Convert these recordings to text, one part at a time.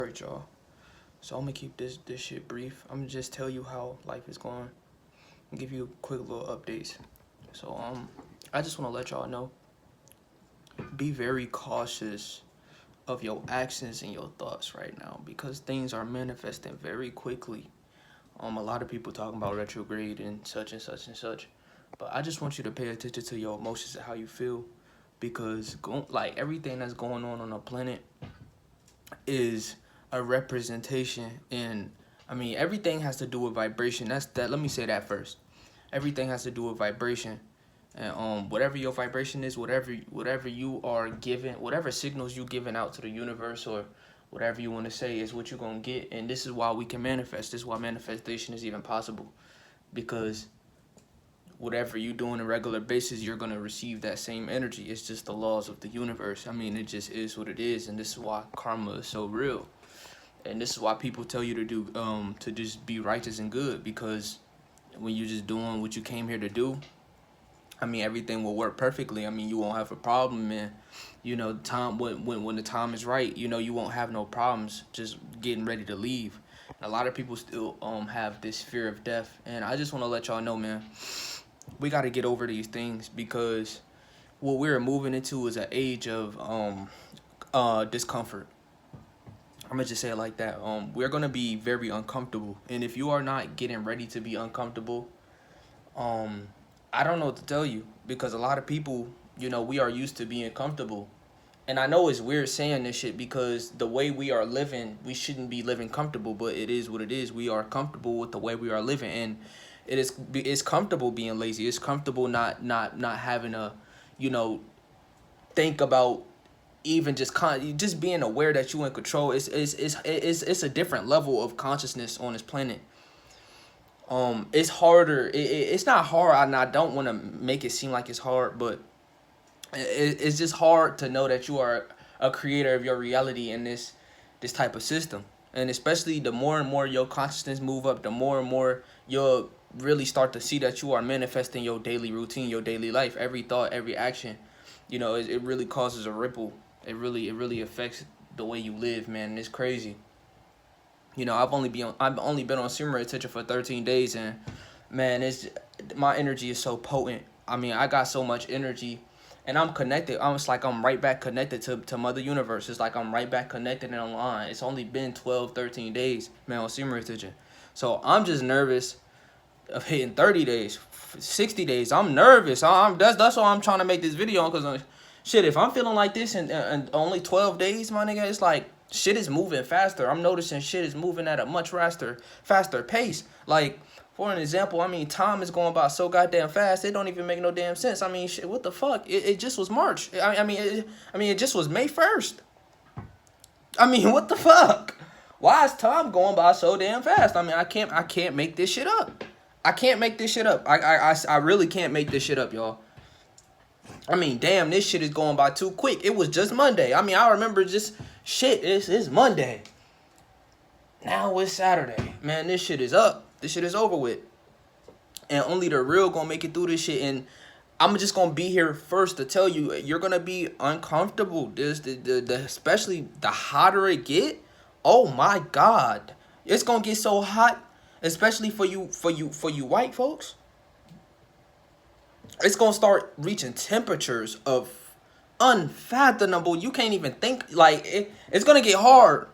Alright, y'all. So I'm gonna keep this shit brief. I'm gonna just tell you how life is going and give you quick little updates. So I just wanna let y'all know, be very cautious of your actions and your thoughts right now because things are manifesting very quickly. A lot of people talking about retrograde and such and such and such, but I just want you to pay attention to your emotions and how you feel, because like everything that's going on the planet is a representation. And I mean, everything has to do with vibration. Let me say that first. Everything has to do with vibration. And whatever your vibration is, whatever you are giving, whatever signals you giving out to the universe, or whatever you want to say, is what you're gonna get. And this is why we can manifest. This is why manifestation is even possible, because whatever you do on a regular basis, you're gonna receive that same energy. It's just the laws of the universe. I mean, it just is what it is. And this is why karma is so real. And this is why people tell you to do to just be righteous and good, because when you're just doing what you came here to do, I mean, everything will work perfectly. I mean, you won't have a problem, and time when the time is right, you won't have no problems just getting ready to leave. And a lot of people still have this fear of death, and I just want to let y'all know, man, we got to get over these things, because what we're moving into is an age of discomfort. I'm gonna just say it like that. We're gonna be very uncomfortable, and if you are not getting ready to be uncomfortable, I don't know what to tell you, because a lot of people, we are used to being comfortable. And I know it's weird saying this shit, because the way we are living, we shouldn't be living comfortable, but it is what it is. We are comfortable with the way we are living, and it's comfortable being lazy. It's comfortable not having a, think about even just being aware that you're in control. It's a different level of consciousness on this planet. It's harder. It's not hard, and I don't want to make it seem like it's hard, but it's just hard to know that you are a creator of your reality in this type of system. And especially the more and more your consciousness move up, the more and more you'll really start to see that you are manifesting your daily routine, your daily life, every thought, every action. It really causes a ripple. It really affects the way you live, man. And it's crazy. I've only been on Sumer attention for 13 days, and man, my energy is so potent. I mean, I got so much energy, and I'm connected. I'm right back connected to Mother Universe. It's like I'm right back connected and online. It's only been 12, 13 days, man, on Sumer attention. So I'm just nervous of hitting 30 days, 60 days. I'm nervous. That's why I'm trying to make this video, because shit, if I'm feeling like this and only 12 days, my nigga, it's like shit is moving faster. I'm noticing shit is moving at a much faster pace. Like, for an example, I mean, time is going by so goddamn fast, it don't even make no damn sense. I mean, shit, what the fuck? It just was March. I mean, it just was May 1st. I mean, what the fuck? Why is time going by so damn fast? I mean, I can't make this shit up. I can't make this shit up. I really can't make this shit up, y'all. I mean, damn, this shit is going by too quick. It was just Monday. I mean, I remember just shit. It's Monday. Now it's Saturday. Man, this shit is up. This shit is over with. And only the real gonna make it through this shit. And I'm just gonna be here first to tell you, you're gonna be uncomfortable. Especially the hotter it get. Oh my God, it's gonna get so hot, especially for you white folks. It's gonna start reaching temperatures of unfathomable. You can't even think. Like, it's gonna get hard.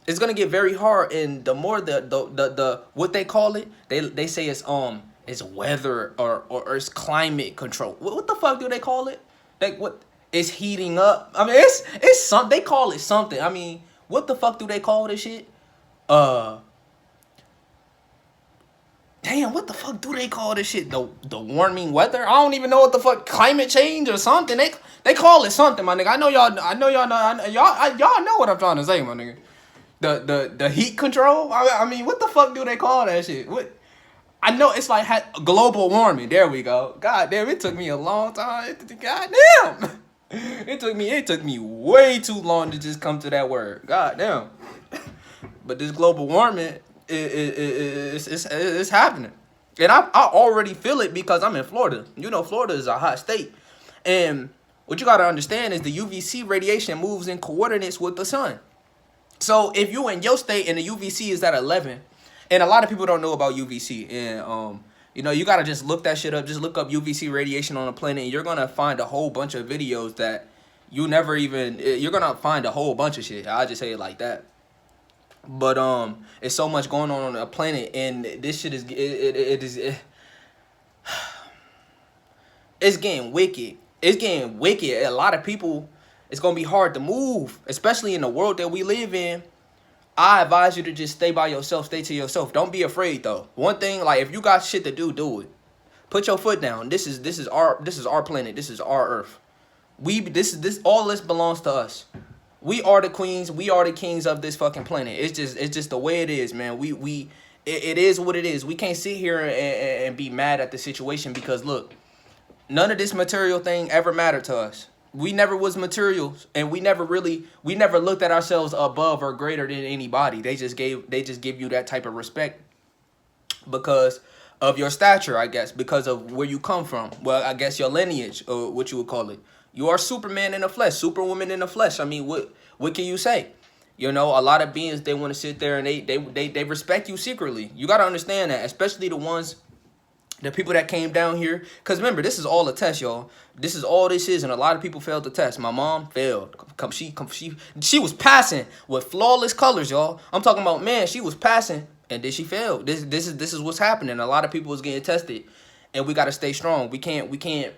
It's gonna get very hard. And the more the what they call it, they say it's weather or it's climate control. What the fuck do they call it? Like, what? It's heating up. I mean, it's something. They call it something. I mean, what the fuck do they call this shit? Damn, what the fuck do they call this shit? The warming weather? I don't even know what the fuck, climate change or something. They call it something, my nigga. I know y'all know what I'm trying to say, my nigga. The heat control? I mean, what the fuck do they call that shit? What? I know it's like global warming. There we go. God damn, it took me a long time. God damn. It took me way too long to just come to that word. God damn. But this global warming, it's happening. And I already feel it because I'm in Florida. Florida is a hot state. And what you got to understand is the UVC radiation moves in coordinates with the sun. So if you in your state and the UVC is at 11, and a lot of people don't know about UVC, and you know, you gotta just look that shit up. Just look up UVC radiation on a planet, and you're gonna find a whole bunch of videos that you never even. You're gonna find a whole bunch of shit. I'll just say it like that. But it's so much going on a planet, and this shit is it's getting wicked. It's getting wicked. A lot of people, it's gonna be hard to move, especially in the world that we live in. I advise you to just stay by yourself, stay to yourself. Don't be afraid though. One thing, like if you got shit to do, do it. Put your foot down. This is our planet. This is our earth. This all this belongs to us. We are the queens. We are the kings of this fucking planet. It's just the way it is, man. It is what it is. We can't sit here and be mad at the situation because look, none of this material thing ever mattered to us. We never was materials, and we never looked at ourselves above or greater than anybody. They just give you that type of respect because of your stature, I guess, because of where you come from. Well, I guess your lineage, or what you would call it. You are Superman in the flesh, Superwoman in the flesh. I mean, what can you say? You know, a lot of beings, they want to sit there and they respect you secretly. You got to understand that, especially the people that came down here. Because remember, this is all a test, y'all. This is all this is, and a lot of people failed the test. My mom failed. She was passing with flawless colors, y'all. I'm talking about, man, she was passing, and then she failed. This is what's happening. A lot of people is getting tested, and we got to stay strong. We can't.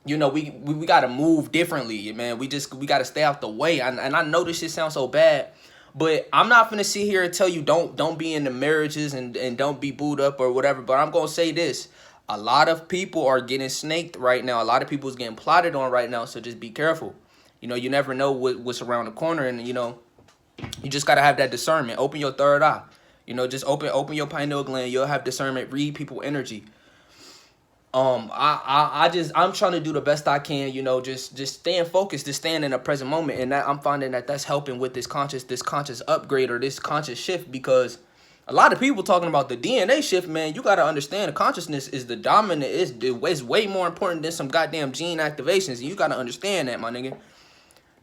You know, we got to move differently, man. We got to stay out the way. And I know this shit sounds so bad, but I'm not finna sit here and tell you don't be in the marriages and don't be booed up or whatever. But I'm gonna say this: a lot of people are getting snaked right now. A lot of people is getting plotted on right now. So just be careful. You know, you never know what's around the corner, and you know, you just gotta have that discernment. Open your third eye. You know, just open your pineal gland. You'll have discernment. Read people energy. I'm trying to do the best I can, you know, just staying focused, just staying in the present moment, and that I'm finding that's helping with this conscious upgrade or this conscious shift, because a lot of people talking about the DNA shift, man. You got to understand the consciousness is the dominant, it's way more important than some goddamn gene activations, and you got to understand that, my nigga.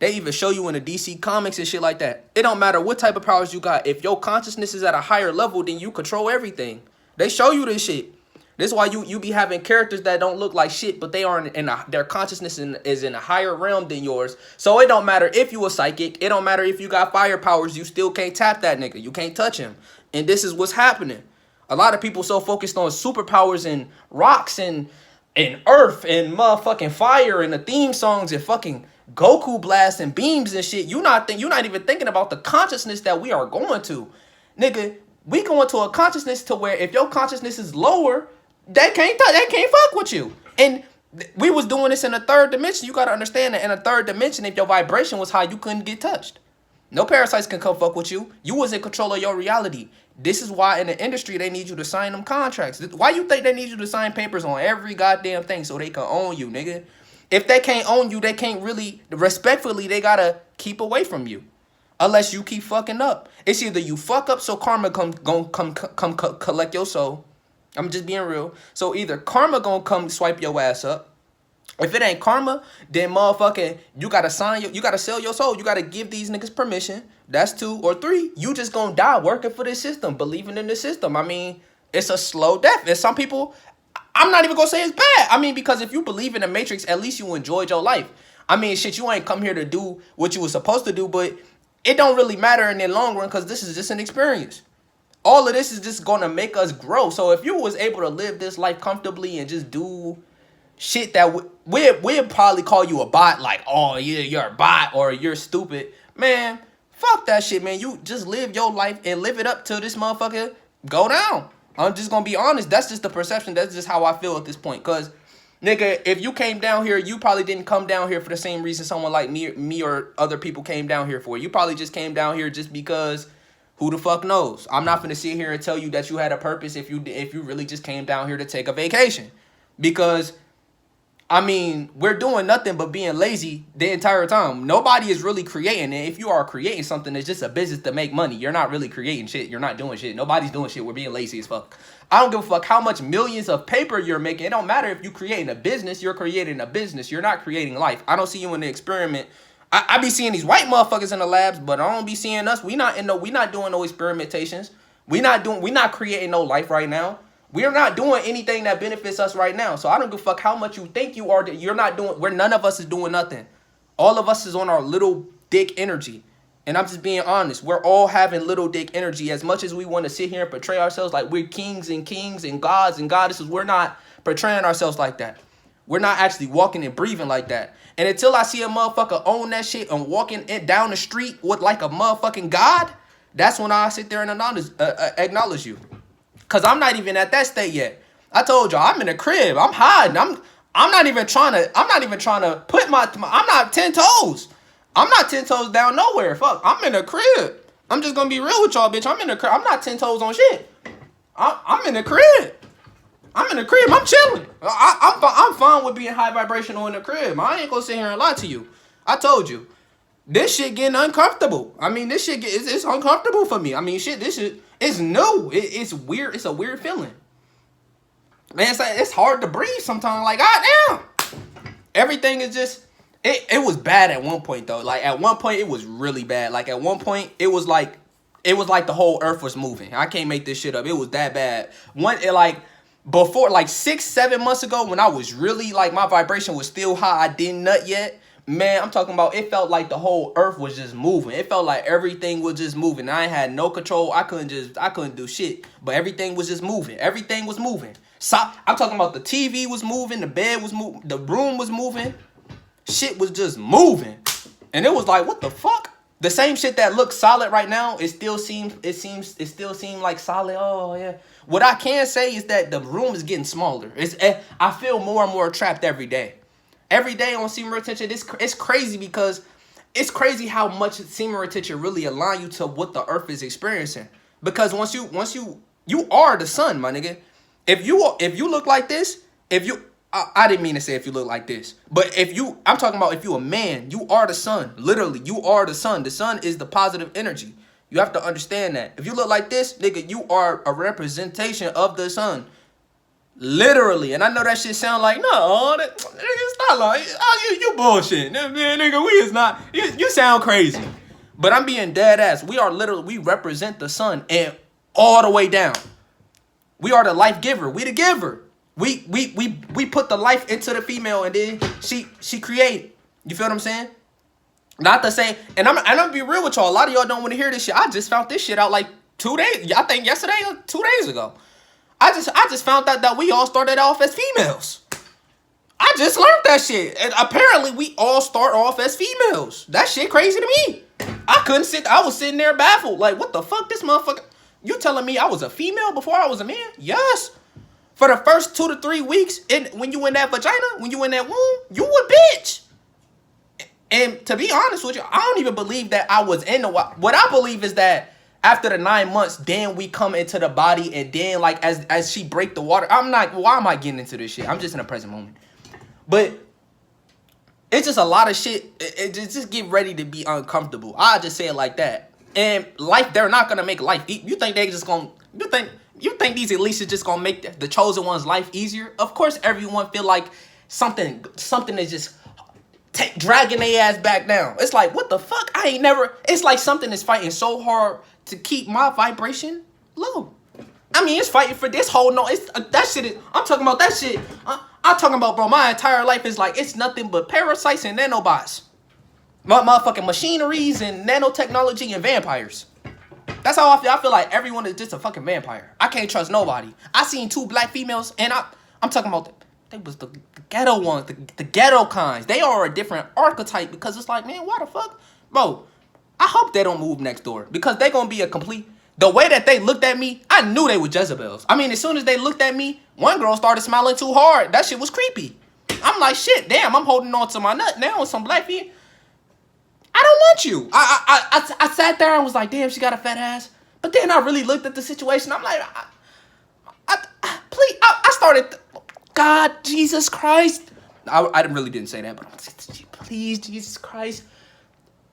They even show you in the DC comics and shit like that. It don't matter what type of powers you got. If your consciousness is at a higher level, then you control everything. They show you this shit. This is why you be having characters that don't look like shit, but they are their consciousness is in a higher realm than yours. So it don't matter if you a psychic. It don't matter if you got fire powers. You still can't tap that nigga. You can't touch him. And this is what's happening. A lot of people so focused on superpowers and rocks and earth and motherfucking fire and the theme songs and fucking Goku blast and beams and shit. You're not even thinking about the consciousness that we are going to. Nigga, we going to a consciousness to where if your consciousness is lower, they can't fuck with you. And we was doing this in a third dimension. You got to understand that in a third dimension, if your vibration was high, you couldn't get touched. No parasites can come fuck with you. You was in control of your reality. This is why in the industry, they need you to sign them contracts. Why you think they need you to sign papers on every goddamn thing so they can own you, nigga? If they can't own you, they can't really, respectfully, they got to keep away from you. Unless you keep fucking up. It's either you fuck up so karma come collect your soul. I'm just being real. So either karma gonna come swipe your ass up. If it ain't karma, then motherfucking you gotta you gotta sell your soul. You gotta give these niggas permission. That's 2 or 3. You just gonna die working for this system, believing in the system. I mean, it's a slow death. And some people, I'm not even gonna say it's bad. I mean, because if you believe in the Matrix, at least you enjoyed your life. I mean, shit, you ain't come here to do what you were supposed to do, but it don't really matter in the long run because this is just an experience. All of this is just going to make us grow. So if you was able to live this life comfortably and just do shit that we'd probably call you a bot, like, oh, yeah, you're a bot or you're stupid. Man, fuck that shit, man. You just live your life and live it up till this motherfucker go down. I'm just going to be honest. That's just the perception. That's just how I feel at this point. Because, nigga, if you came down here, you probably didn't come down here for the same reason someone like me or other people came down here for. You probably just came down here just because... Who the fuck knows? I'm not finna sit here and tell you that you had a purpose if you really just came down here to take a vacation. Because, I mean, we're doing nothing but being lazy the entire time. Nobody is really creating. And if you are creating something, it's just a business to make money. You're not really creating shit. You're not doing shit. Nobody's doing shit. We're being lazy as fuck. I don't give a fuck how much millions of paper you're making. It don't matter if you're creating a business. You're creating a business. You're not creating life. I don't see you in the experiment. I be seeing these white motherfuckers in the labs, but I don't be seeing us. We not doing no experimentations. We not creating no life right now. We're not doing anything that benefits us right now. So I don't give a fuck how much you think you are. That you're not doing. Where none of us is doing nothing. All of us is on our little dick energy. And I'm just being honest. We're all having little dick energy. As much as we want to sit here and portray ourselves like we're kings and gods and goddesses, we're not portraying ourselves like that. We're not actually walking and breathing like that. And until I see a motherfucker own that shit and walking it down the street with like a motherfucking god, that's when I sit there and acknowledge you. Cause I'm not even at that state yet. I told y'all I'm in a crib. I'm hiding. I'm not even trying to put I'm not 10 toes. I'm not 10 toes down nowhere. Fuck. I'm in a crib. I'm just gonna be real with y'all, bitch. I'm in a crib. I'm not 10 toes on shit. I'm in a crib. I'm in the crib. I'm chilling. I'm fine with being high vibrational in the crib. I ain't gonna sit here and lie to you. I told you. This shit getting uncomfortable. I mean, this shit it's uncomfortable for me. I mean, shit, this shit is new. It's weird. It's a weird feeling. Man, it's hard to breathe sometimes. Like, goddamn. Everything is just, it was bad at one point, though. Like, at one point, it was really bad. Like, at one point, it was like the whole earth was moving. I can't make this shit up. It was that bad. Before, like 6-7 months ago, when I was really, like, my vibration was still high, I didn't nut yet. Man, I'm talking about, it felt like the whole earth was just moving. It felt like everything was just moving. I had no control. I couldn't do shit. But everything was just moving. Everything was moving. So, I'm talking about the TV was moving, the bed was moving, the room was moving. Shit was just moving. And it was like, what the fuck? The same shit that looks solid right now, it still seems like solid. Oh, yeah. What I can say is that the room is getting smaller. I feel more and more trapped every day. Every day on semen retention, it's crazy because it's crazy how much semen retention really align you to what the earth is experiencing. Because once you are the sun, my nigga. If you look like this, I didn't mean to say if you look like this, but I'm talking about if you a man, you are the sun. Literally, you are the sun. The sun is the positive energy. You have to understand that. If you look like this, nigga, you are a representation of the sun. Literally. And I know that shit sound like, no, it's not like, you bullshit. Nigga, we is not, you sound crazy. But I'm being dead ass. We represent the sun and all the way down. We are the life giver. We the giver. We put the life into the female and then she created. You feel what I'm saying? Not to say, and I'm gonna be real with y'all. A lot of y'all don't want to hear this shit. I just found this shit out like 2 days. I think yesterday or 2 days ago. I just found out that we all started off as females. I just learned that shit. And apparently we all start off as females. That shit crazy to me. I was sitting there baffled. Like, what the fuck, this motherfucker? You telling me I was a female before I was a man? Yes. For the first 2 to 3 weeks, when you in that vagina, when you in that womb, you a bitch. And to be honest with you, I don't even believe that I was in the wild. What I believe is that after the 9 months, then we come into the body, and then like as she break the water, I'm not. Why am I getting into this shit? I'm just in the present moment. But it's just a lot of shit. It just get ready to be uncomfortable. I just say it like that. And life, they're not gonna make life. You think they just gonna? You think these elites is just gonna make the chosen one's life easier? Of course, everyone feel like something is just dragging their ass back down. It's like, what the fuck? It's like something is fighting so hard to keep my vibration low. I mean, it's fighting for this whole that shit is, I'm talking about that shit. I'm talking about, bro, my entire life is like, it's nothing but parasites and nanobots. Motherfucking machineries and nanotechnology and vampires. That's how I feel. I feel like everyone is just a fucking vampire. I can't trust nobody. I seen 2 black females, and I'm talking about they was the ghetto ones, the ghetto kinds. They are a different archetype because it's like, man, why the fuck? Bro, I hope they don't move next door because they gonna be a complete... The way that they looked at me, I knew they were Jezebels. I mean, as soon as they looked at me, one girl started smiling too hard. That shit was creepy. I'm like, shit, damn, I'm holding on to my nut now with some black female. I don't want you. I sat there and was like, damn, she got a fat ass. But then I really looked at the situation. I'm like, please, I started, God, Jesus Christ. I really didn't say that, but I'm like, please, Jesus Christ,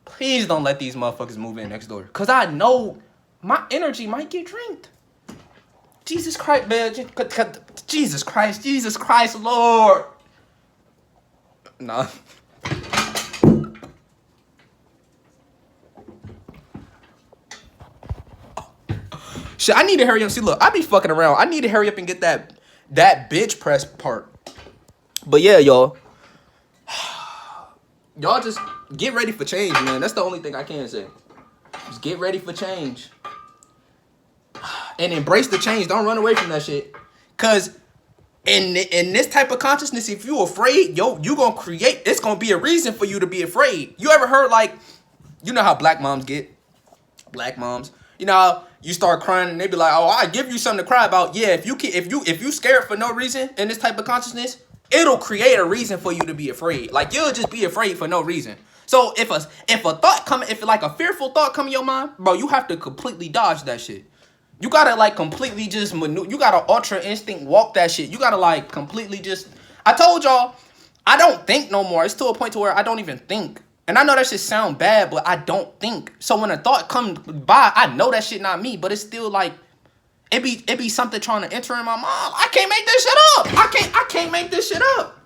please don't let these motherfuckers move in next door. Because I know my energy might get drained. Jesus Christ, man. Jesus Christ, Lord. Nah. Shit, I need to hurry up. See, look, I be fucking around. I need to hurry up and get that bitch press part. But yeah, y'all. Y'all just get ready for change, man. That's the only thing I can say. Just get ready for change. And embrace the change. Don't run away from that shit. Cause in this type of consciousness, if you afraid, you gonna create, it's gonna be a reason for you to be afraid. You ever heard, like, you know how black moms get? Black moms. You know, you start crying and they be like, oh, I give you something to cry about. Yeah, if you scared for no reason in this type of consciousness, it'll create a reason for you to be afraid. Like, you'll just be afraid for no reason. So if a thought come, if like a fearful thought come in your mind, bro, you have to completely dodge that shit. You gotta like completely just maneuver. You gotta ultra instinct walk that shit. You gotta like completely just. I told y'all, I don't think no more. It's to a point to where I don't even think. And I know that shit sound bad, but I don't think. So when a thought comes by, I know that shit not me, but it's still like, it be something trying to enter in my mind. I can't make this shit up. I can't make this shit up.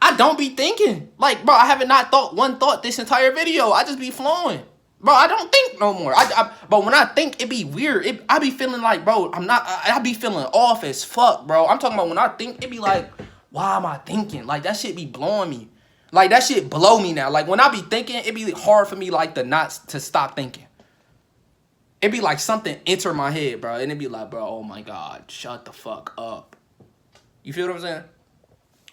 I don't be thinking. Like, bro, I haven't not thought one thought this entire video. I just be flowing. Bro, I don't think no more. But when I think, it be weird. I be feeling like, bro, I be feeling off as fuck, bro. I'm talking about when I think, it be like, why am I thinking? Like, that shit be blowing me. Like, that shit blow me now. Like, when I be thinking, it be hard for me, like, to stop thinking. It be like something enter my head, bro. And it be like, bro, oh my God, shut the fuck up. You feel what I'm saying?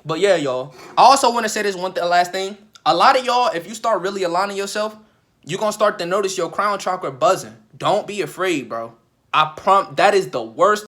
But yeah, y'all. I also want to say this last thing. A lot of y'all, if you start really aligning yourself, you're going to start to notice your crown chakra buzzing. Don't be afraid, bro. That is the worst